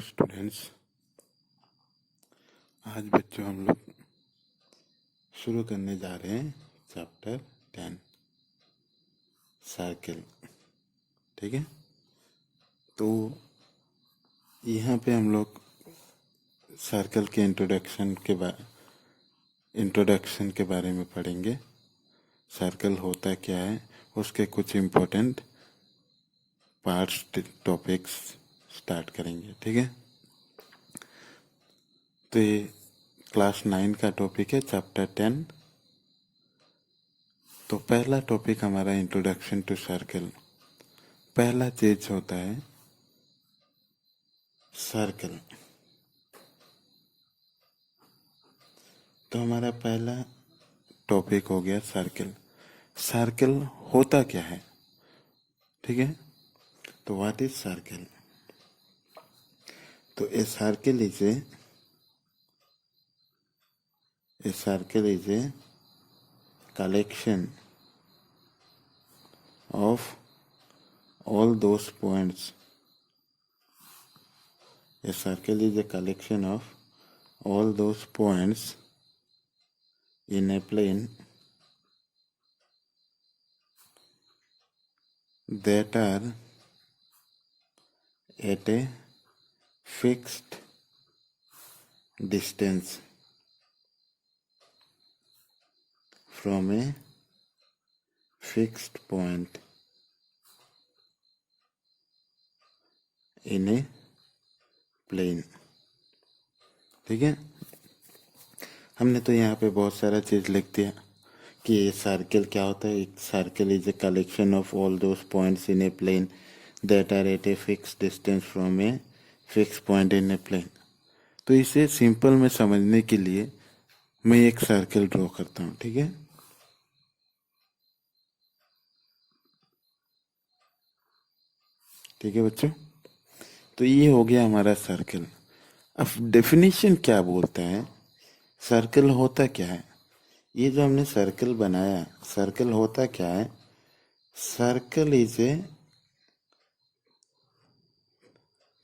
Students, आज बच्चों हम लोग शुरू करने जा रहे हैं चैप्टर 10 सर्कल। ठीक है, तो यहाँ पे हम लोग सर्कल के इंट्रोडक्शन के बारे में पढ़ेंगे। सर्कल होता क्या है, उसके कुछ इम्पोर्टेंट पार्ट्स टॉपिक्स स्टार्ट करेंगे। ठीक है, तो ये क्लास 9 का टॉपिक है, चैप्टर 10। तो पहला टॉपिक हमारा इंट्रोडक्शन टू सर्कल। पहला चीज होता है सर्कल। तो हमारा पहला टॉपिक हो गया सर्कल। सर्कल होता क्या है? ठीक है, तो व्हाट इज सर्कल? तो a circle is a collection of all those points. A circle is a collection of all those points in a plane that are at a fixed distance from a fixed point in a plane। ठीक है, हमने तो यहाँ पे बहुत सारा चीज लिख दिया कि ये सर्कल क्या होता है। एक circle is a collection of all those points in a plane that are at a fix distance from a fix point in a plane. तो इसे सिंपल में समझने के लिए मैं एक सर्कल ड्रॉ करता हूँ। ठीक है, ठीक है बच्चों, तो ये हो गया हमारा सर्कल। अब डेफिनेशन क्या बोलता है, सर्कल होता क्या है? ये जो हमने सर्कल बनाया, सर्कल होता क्या है? सर्कल इज ए,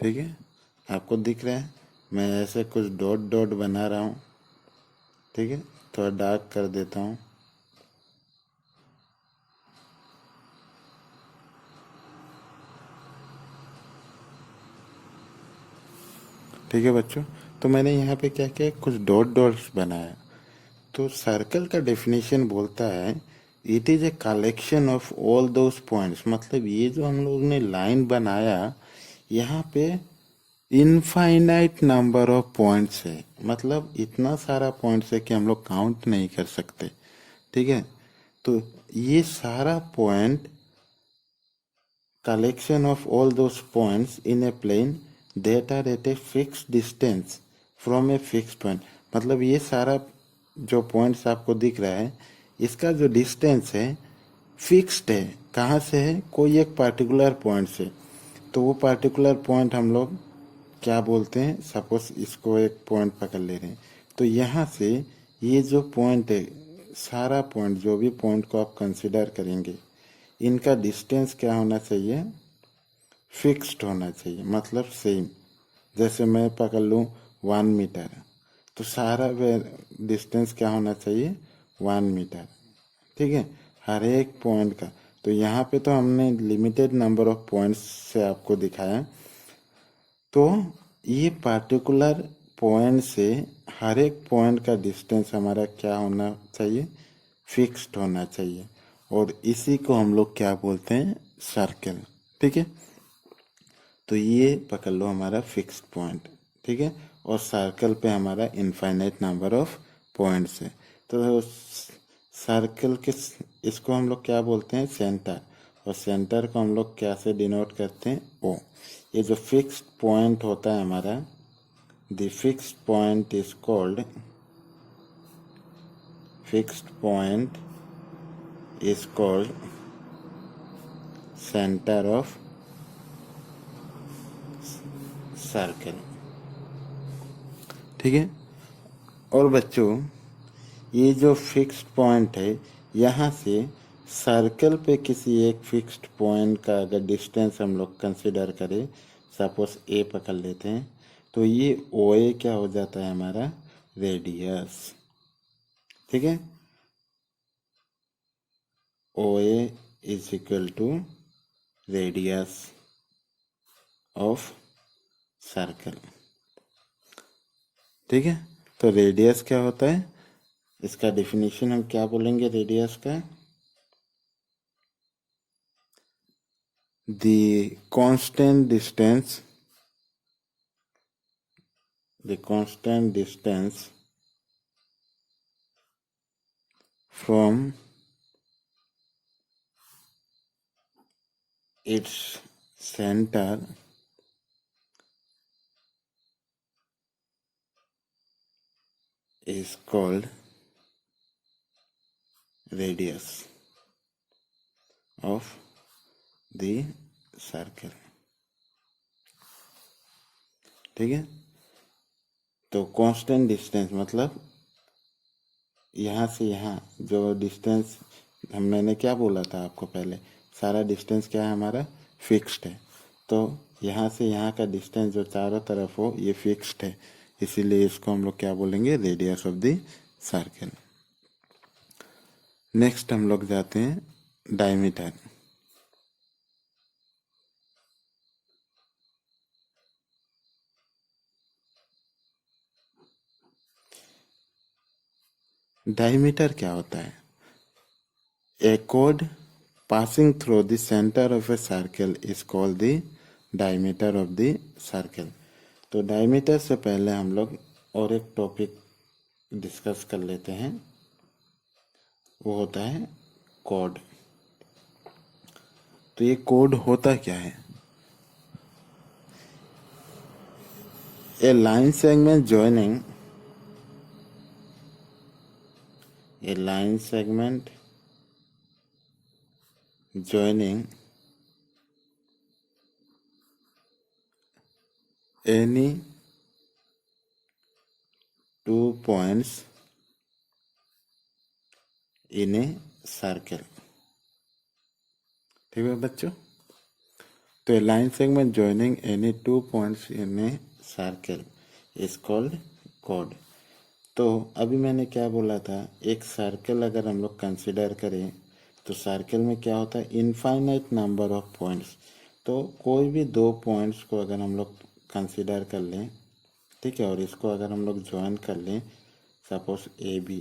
ठीक है, आपको दिख रहा है, मैं ऐसे कुछ डॉट डॉट बना रहा हूँ। ठीक है, थोड़ा डार्क कर देता हूँ। ठीक है बच्चों, तो मैंने यहाँ पे क्या किया, कुछ डॉट डॉट्स बनाया। तो सर्कल का डेफिनेशन बोलता है it is a collection of all those points. मतलब ये जो हम लोग ने लाइन बनाया, यहाँ पे इनफाइनाइट नंबर ऑफ पॉइंट्स है। मतलब इतना सारा पॉइंट्स है कि हम लोग काउंट नहीं कर सकते। ठीक है, तो ये सारा point collection of all those points in a plane that are at a fixed distance from a fixed point। मतलब ये सारा जो पॉइंट्स आपको दिख रहा है, इसका जो डिस्टेंस है फिक्स्ड है। कहाँ से है? कोई एक पार्टिकुलर पॉइंट से। तो वो पार्टिकुलर पॉइंट हम लोग क्या बोलते हैं? सपोज इसको एक पॉइंट पकड़ ले रहे हैं, तो यहाँ से ये जो पॉइंट है, सारा पॉइंट, जो भी पॉइंट को आप कंसिडर करेंगे, इनका डिस्टेंस क्या होना चाहिए? फिक्स्ड होना चाहिए, मतलब सेम। जैसे मैं पकड़ लूँ 1 मीटर, तो सारा डिस्टेंस क्या होना चाहिए? 1 मीटर। ठीक है, हर एक पॉइंट का। तो यहाँ पे तो हमने लिमिटेड नंबर ऑफ पॉइंट्स से आपको दिखाया। तो ये पार्टिकुलर पॉइंट से हर एक पॉइंट का डिस्टेंस हमारा क्या होना चाहिए? फिक्स्ड होना चाहिए। और इसी को हम लोग क्या बोलते हैं? सर्कल। ठीक है, तो ये पकड़ लो हमारा फिक्स्ड पॉइंट। ठीक है, और सर्कल पे हमारा इनफाइनाइट नंबर ऑफ पॉइंट्स है। तो सर्कल के, इसको हम लोग क्या बोलते हैं? सेंटर। और सेंटर को हम लोग क्या से डिनोट करते हैं? ओ। ये जो फिक्स्ड पॉइंट होता है हमारा, the fixed point is called, fixed point is called center of circle। ठीक है, और बच्चों ये जो फिक्स्ड पॉइंट है, यहाँ से सर्कल पे किसी एक फिक्स्ड पॉइंट का अगर डिस्टेंस हम लोग कंसिडर करें, सपोज ए पकड़ लेते हैं, तो ये ओ ए क्या हो जाता है हमारा रेडियस। ठीक है, O A is equal to radius of circle. ठीक है, तो रेडियस क्या होता है, इसका डिफिनीशन हम क्या बोलेंगे रेडियस का, the constant distance from its center is called radius of the circle। ठीक है, तो कांस्टेंट डिस्टेंस मतलब यहाँ से यहाँ जो डिस्टेंस मैंने क्या बोला था आपको पहले, सारा डिस्टेंस क्या है हमारा फिक्स्ड है। तो यहाँ से यहाँ का डिस्टेंस जो चारों तरफ हो ये फिक्स्ड है, इसीलिए इसको हम लोग क्या बोलेंगे radius of the circle. Next हम लोग जाते हैं डायमीटर। डायमीटर क्या होता है, ए chord passing through the center of a circle is called the diameter of the circle। तो डायमीटर से पहले हम लोग और एक टॉपिक डिस्कस कर लेते हैं, वो होता है कॉर्ड। तो ये कॉर्ड होता क्या है, a line segment joining any two points in a circle। ठीक है बच्चों, तो a line segment joining any two points in a circle is called chord. तो अभी मैंने क्या बोला था, एक सर्कल अगर हम लोग कंसिडर करें तो सर्कल में क्या होता है इनफाइनाइट नंबर ऑफ पॉइंट्स। तो कोई भी दो पॉइंट्स को अगर हम लोग कंसिडर कर लें, ठीक है, और इसको अगर हम लोग ज्वाइन कर लें सपोज ए बी,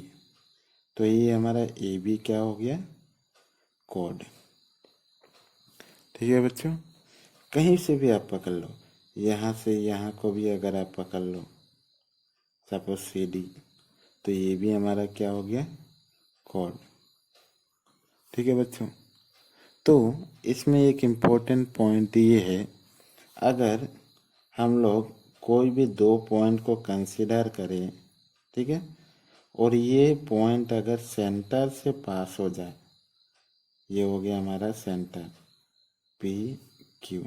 तो ये हमारा ए बी क्या हो गया कॉर्ड। ठीक है बच्चों, कहीं से भी आप पकड़ लो, यहाँ से यहाँ को भी अगर आप पकड़ लो सपोज सी डी, तो ये भी हमारा क्या हो गया कॉर्ड। ठीक है बच्चों, तो इसमें एक इम्पोर्टेंट पॉइंट ये है, अगर हम लोग कोई भी दो पॉइंट को कंसिडर करें, ठीक है, और ये पॉइंट अगर सेंटर से पास हो जाए, ये हो गया हमारा सेंटर पी क्यू,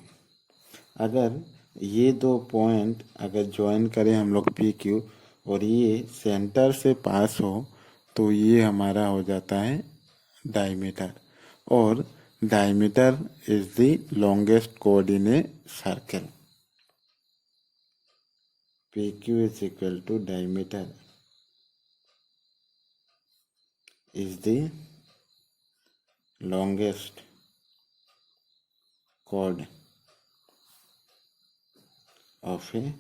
अगर ये दो पॉइंट अगर ज्वाइन करें हम लोग पी क्यू और ये सेंटर से पास हो, तो ये हमारा हो जाता है डायमीटर। और डायमीटर इज द लॉन्गेस्ट कोड in a circle. P Q is equal to diameter is the longest कोड ऑफ ए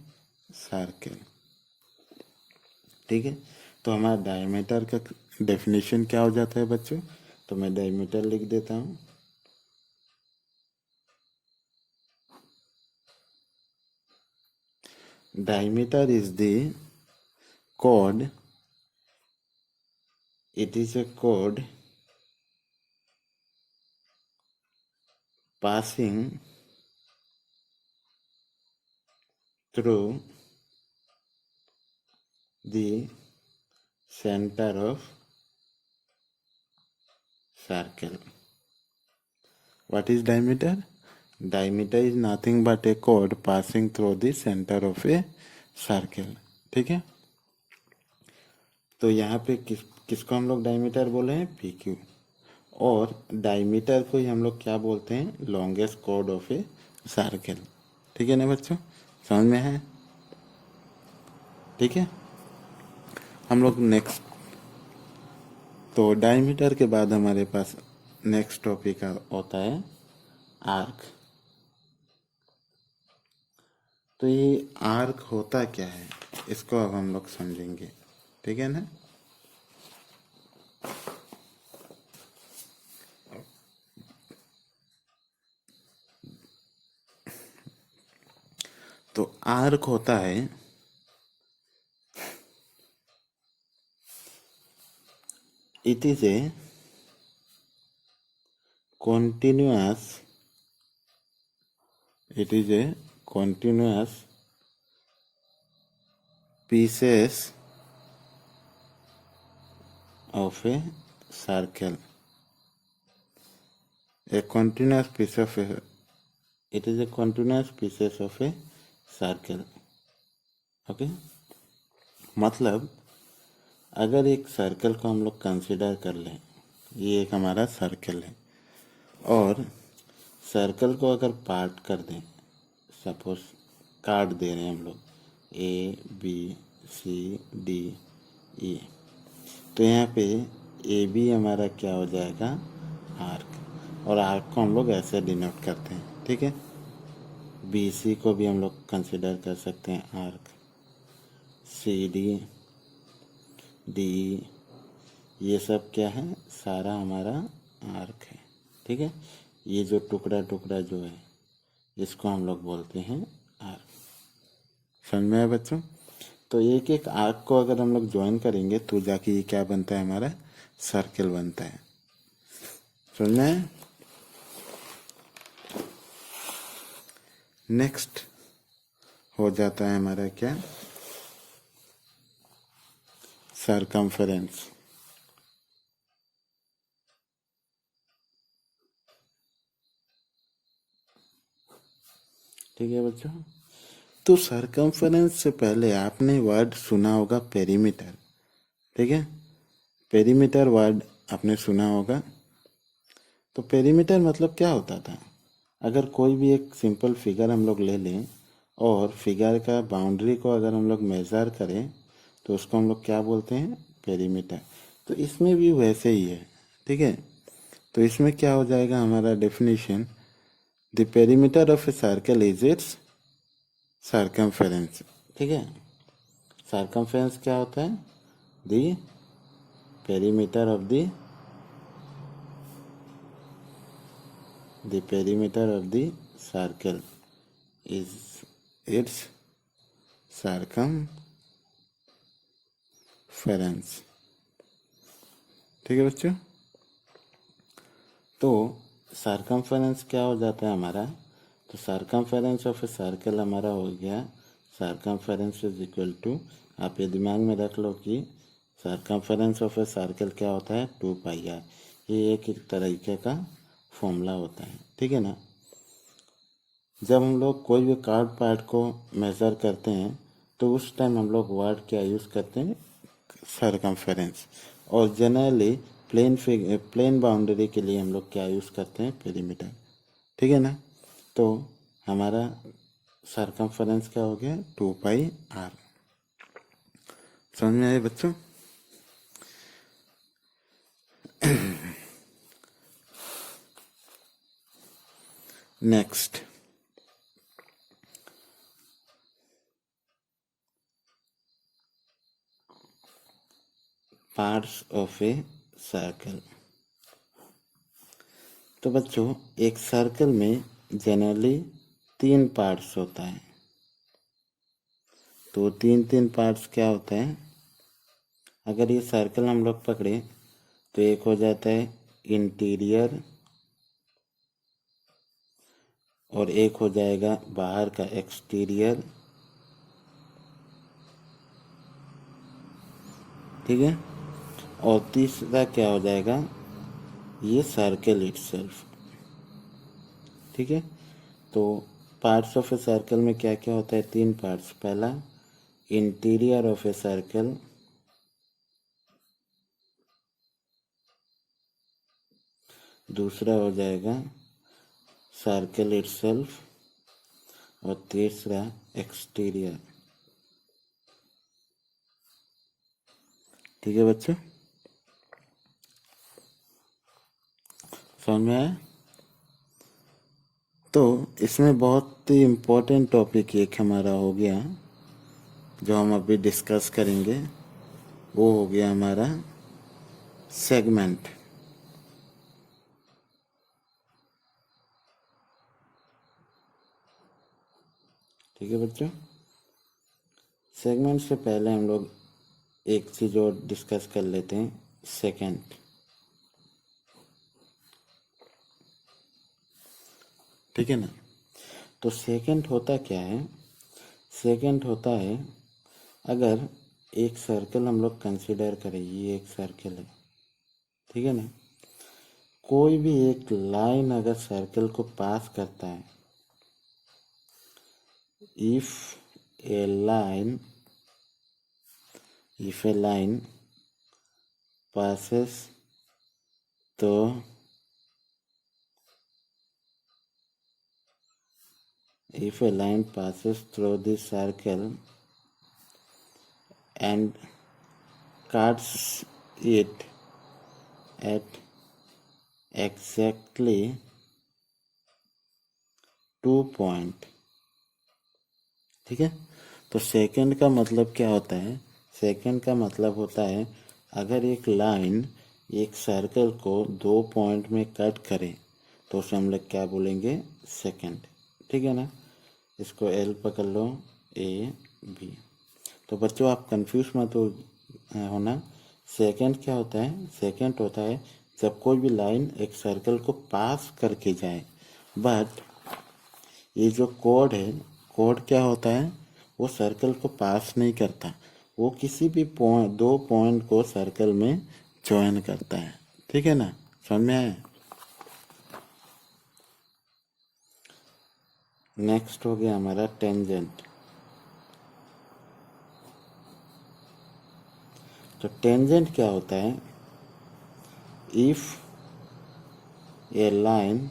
सर्कल। ठीक है, तो हमारा डायमीटर का डेफिनेशन क्या हो जाता है बच्चों, तो मैं डायमीटर लिख देता हूँ। Diameter is the chord, it is a chord passing through the center of circle। What is diameter? Diameter is nothing but a chord passing through the center of a circle। ठीक है, तो यहाँ पे किसको हम लोग डायमीटर बोले हैं पी क्यू, और डायमीटर को ही हम लोग क्या बोलते हैं longest chord of a circle. ठीक है ना बच्चों, समझ में है। ठीक है। हम लोग नेक्स्ट, तो डायमीटर के बाद हमारे पास नेक्स्ट टॉपिक होता है आर्क। तो ये आर्क होता क्या है, इसको अब हम लोग समझेंगे, ठीक है ना। तो आर्क होता है, it is a continuous it is a continuous pieces of a circle, a continuous piece of a, it is a continuous pieces of a circle, okay. मतलब अगर एक सर्कल को हम लोग कंसिडर कर लें, ये एक हमारा सर्कल है, और सर्कल को अगर पार्ट कर दें, सपोज काट दे रहे हैं हम लोग A B C D E, तो यहाँ पे ए बी हमारा क्या हो जाएगा, आर्क, और आर्क को हम लोग ऐसे डिनोट करते हैं, ठीक है। बी सी को भी हम लोग कंसिडर कर सकते हैं आर्क, सी डी डी, ये सब क्या है, सारा हमारा आर्क है, ठीक है। ये जो टुकड़ा टुकड़ा जो है, इसको हम लोग बोलते हैं आर्क। समझ में आया बच्चों। तो एक एक आर्क को अगर हम लोग ज्वाइन करेंगे तो जाके ये क्या बनता है, हमारा सर्कल बनता है। समझ में आया। नेक्स्ट हो जाता है हमारा क्या, सरकमफेरेंस। ठीक है बच्चों। तो सरकमफेरेंस से पहले आपने वर्ड सुना होगा पेरीमीटर, ठीक है। पेरीमीटर वर्ड आपने सुना होगा। तो पेरीमीटर मतलब क्या होता था, अगर कोई भी एक सिंपल फिगर हम लोग ले लें और फिगर का बाउंड्री को अगर हम लोग मेज़र करें तो उसको हम लोग क्या बोलते हैं, पेरीमीटर। तो इसमें भी वैसे ही है, ठीक है। तो इसमें क्या हो जाएगा हमारा definition, the perimeter of a circle is it's circumference, ठीक है। सर्कमफेरेंस क्या होता है, the perimeter of the perimeter of the circle is its circumference, ठीक है बच्चों। तो सर्कमफेरेंस क्या हो जाता है हमारा, तो सर्कमफेरेंस ऑफ ए सर्कल हमारा हो गया, सर्कमफेरेंस इज इक्वल टू, आप ये दिमाग में रख लो कि सर्कमफेरेंस ऑफ ए सर्कल क्या होता है, 2πr। ये एक तरीके का फॉर्मूला होता है, ठीक है ना। जब हम लोग कोई भी कार्ड पार्ट को मेज़र करते हैं तो उस टाइम हम लोग वर्ड क्या यूज़ करते हैं, सर्कमफेरेंस। और जनरली प्लेन बाउंड्री के लिए हम लोग क्या यूज़ करते हैं, पेरीमीटर, ठीक है ना। तो हमारा सर्कमफेरेंस क्या हो गया, 2πr। समझ में आए बच्चों। Next, parts of a circle. तो बच्चों एक सर्कल में जनरली 3 पार्ट्स होता है। तो 3 पार्ट्स क्या होता है, अगर ये सर्कल हम लोग पकड़े तो एक हो जाता है इंटीरियर और एक हो जाएगा बाहर का एक्सटीरियर, ठीक है। और तीसरा क्या हो जाएगा, ये सर्कल इटसेल्फ, ठीक है। तो पार्ट्स ऑफ ए सर्कल में क्या क्या होता है, 3 पार्ट्स। पहला इंटीरियर ऑफ ए सर्कल, दूसरा हो जाएगा सर्कल इटसेल्फ और तीसरा एक्सटीरियर। ठीक है बच्चों, समझ में आया? तो इसमें बहुत ही इम्पोर्टेंट टॉपिक एक हमारा हो गया जो हम अभी डिस्कस करेंगे, वो हो गया हमारा सेगमेंट। ठीक है बच्चों, सेगमेंट से पहले हम लोग एक चीज और डिस्कस कर लेते हैं, सेकेंड। ठीक है ना? तो सेकेंड होता क्या है? सेकेंड होता है, अगर एक सर्कल हम लोग कंसिडर करें, ये एक सर्कल है, ठीक है ना? कोई भी एक लाइन अगर सर्कल को पास करता है, इफ ए लाइन passes तो if a line passes through the circle and cuts it at exactly 2 point, ठीक है? तो सेकंड का मतलब क्या होता है? सेकंड का मतलब होता है, अगर एक लाइन एक सर्कल को 2 पॉइंट में कट करे तो उसे हम लोग क्या बोलेंगे? सेकंड। ठीक है ना? इसको एल पकड़ लो, ए बी। तो बच्चों आप कंफ्यूज मत होना। सेकंड क्या होता है? सेकंड होता है जब कोई भी लाइन एक सर्कल को पास करके जाए, बट ये जो कोड है, कोड क्या होता है? वो सर्कल को पास नहीं करता, वो किसी भी पॉइंट, 2 पॉइंट को सर्कल में ज्वाइन करता है। ठीक है ना? समझ में आया? नेक्स्ट हो गया हमारा टेंजेंट। तो टेंजेंट क्या होता है? If A line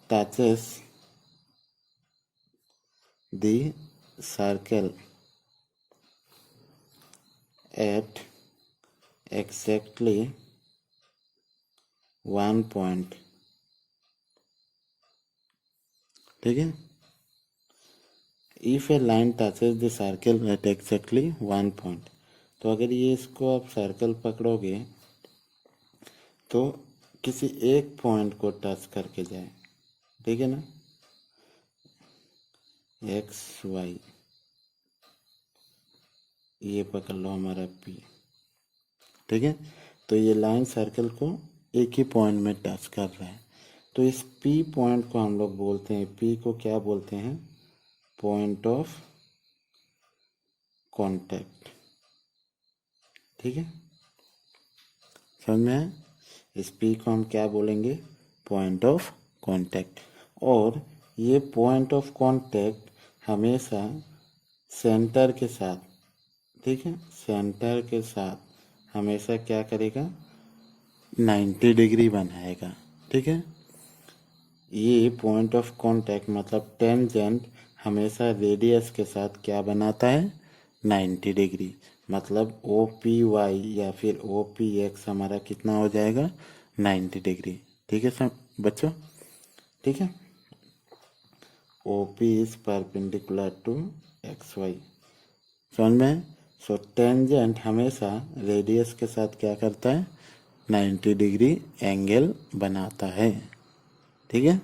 touches the circle at exactly 1 point, ठीक है? If A line touches the circle eight exactly 1 point, तो अगर ये इसको आप सर्कल पकड़ोगे तो किसी एक पॉइंट को टच करके जाए, ठीक है ना? एक्स वाई, ये पकड़ लो हमारा पी, ठीक है? तो ये लाइन सर्कल को एक ही पॉइंट में टच कर रहा है, तो इस पी पॉइंट को हम लोग बोलते हैं, पी को क्या बोलते हैं? Point of contact. ठीक है, समझ में आया? इस पी को हम क्या बोलेंगे? Point of contact. और ये पॉइंट ऑफ कांटेक्ट हमेशा सेंटर के साथ, ठीक है, सेंटर के साथ हमेशा क्या करेगा? 90 डिग्री बनाएगा। ठीक है, ये पॉइंट ऑफ कांटेक्ट मतलब टेंजेंट हमेशा रेडियस के साथ क्या बनाता है? 90 डिग्री। मतलब ओ पी वाई या फिर ओ पी एक्स हमारा कितना हो जाएगा? 90 डिग्री। ठीक है सब बच्चों? ठीक है, O P is perpendicular to X Y. समझ में? सो टेंजेंट हमेशा रेडियस के साथ क्या करता है? 90 डिग्री एंगल बनाता है। ठीक है,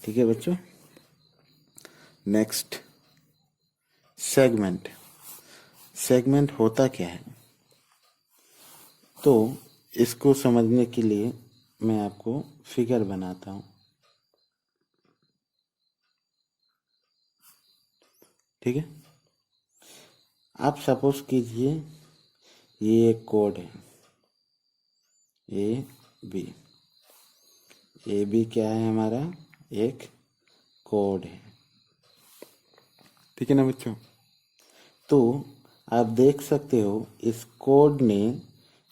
ठीक है बच्चों। Next, segment. सेगमेंट होता क्या है? तो इसको समझने के लिए मैं आपको फिगर बनाता हूं। ठीक है, आप सपोज कीजिए ये एक कोड है, ए बी क्या है? हमारा एक कोड है। ठीक है ना बच्चों? तो आप देख सकते हो इस कोड ने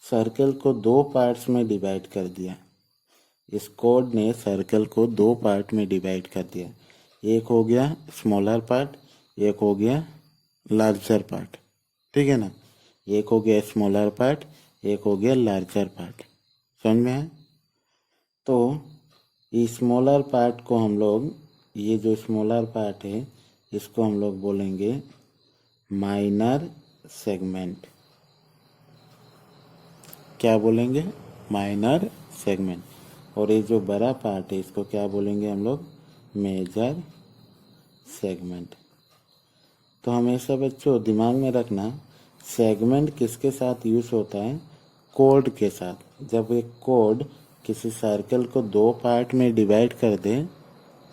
सर्कल को दो पार्ट्स में डिवाइड कर दिया। इस कोड ने सर्कल को दो पार्ट में डिवाइड कर दिया। एक हो गया स्मॉलर पार्ट, एक हो गया लार्जर पार्ट। ठीक है ना, एक हो गया स्मॉलर पार्ट, एक हो गया लार्जर पार्ट। समझ में है? तो स्मॉलर पार्ट को हम लोग, ये जो स्मॉलर पार्ट है इसको हम लोग बोलेंगे माइनर सेगमेंट। क्या बोलेंगे? Minor segment. और ये जो बड़ा पार्ट है इसको क्या बोलेंगे हम लोग? Major segment. तो हमेशा बच्चों दिमाग में रखना, सेगमेंट किसके साथ यूज होता है? कोड के साथ। जब एक कोड किसी सर्कल को दो पार्ट में डिवाइड कर दे,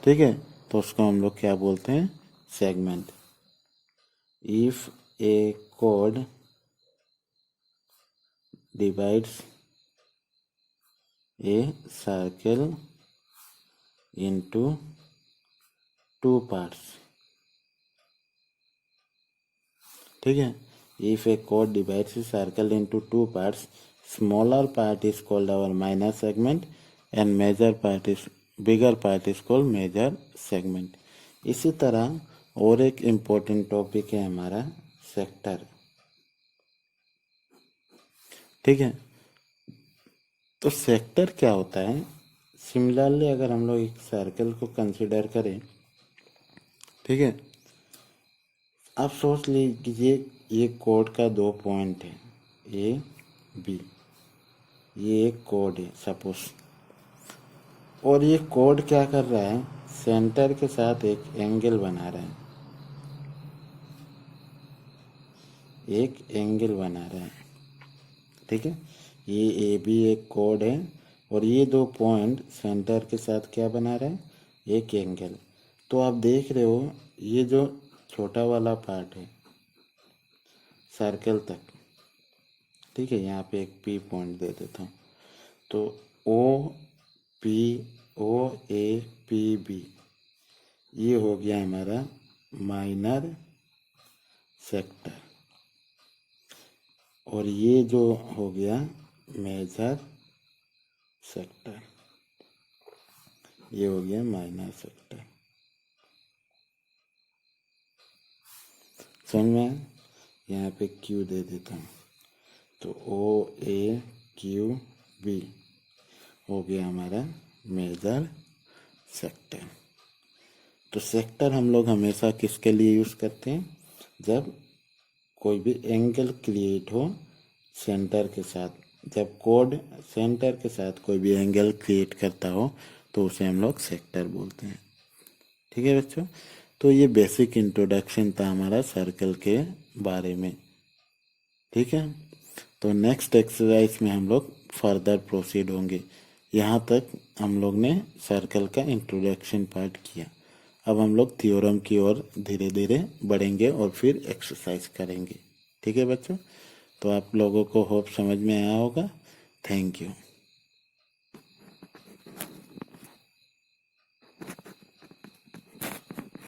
ठीक है, तो उसको हम लोग क्या बोलते हैं? Segment. If A code divides a circle into two parts, ठीक है। If a code divides a circle into two parts, smaller part is called our minor segment and bigger part is called major segment। इसी तरह और एक important topic है हमारा sector. ठीक है, तो सेक्टर क्या होता है? सिमिलरली अगर हम लोग एक सर्कल को कंसिडर करें, ठीक है, आप सोच लीजिए ये कोड का दो पॉइंट है ए बी, ये एक कोड है सपोज, और ये कोड क्या कर रहा है? सेंटर के साथ एक एंगल बना रहा है, एक एंगल बना रहा है। ठीक है, ये ए बी एक कोड है और ये दो पॉइंट सेंटर के साथ क्या बना रहे हैं? एक एंगल। तो आप देख रहे हो ये जो छोटा वाला पार्ट है सर्कल तक, ठीक है, यहाँ पे एक पी पॉइंट दे देता हूँ। तो ओ ए पी बी ये हो गया हमारा माइनर सेक्टर, और ये जो हो गया मेजर सेक्टर, ये हो गया माइनर सेक्टर। समझ में? यहाँ पे क्यू दे देता हूँ, तो ओ ए क्यू बी हो गया हमारा मेजर सेक्टर। तो सेक्टर हम लोग हमेशा किसके लिए यूज़ करते हैं? जब कोई भी एंगल क्रिएट हो सेंटर के साथ, जब कोड सेंटर के साथ कोई भी एंगल क्रिएट करता हो तो उसे हम लोग सेक्टर बोलते हैं। ठीक है बच्चों, तो ये बेसिक इंट्रोडक्शन था हमारा सर्कल के बारे में। ठीक है, तो नेक्स्ट एक्सरसाइज में हम लोग फर्दर प्रोसीड होंगे। यहाँ तक हम लोग ने सर्कल का इंट्रोडक्शन पार्ट किया। अब हम लोग थ्योरम की ओर धीरे धीरे बढ़ेंगे और फिर एक्सरसाइज करेंगे। ठीक है बच्चों, तो आप लोगों को होप समझ में आया होगा। Thank you.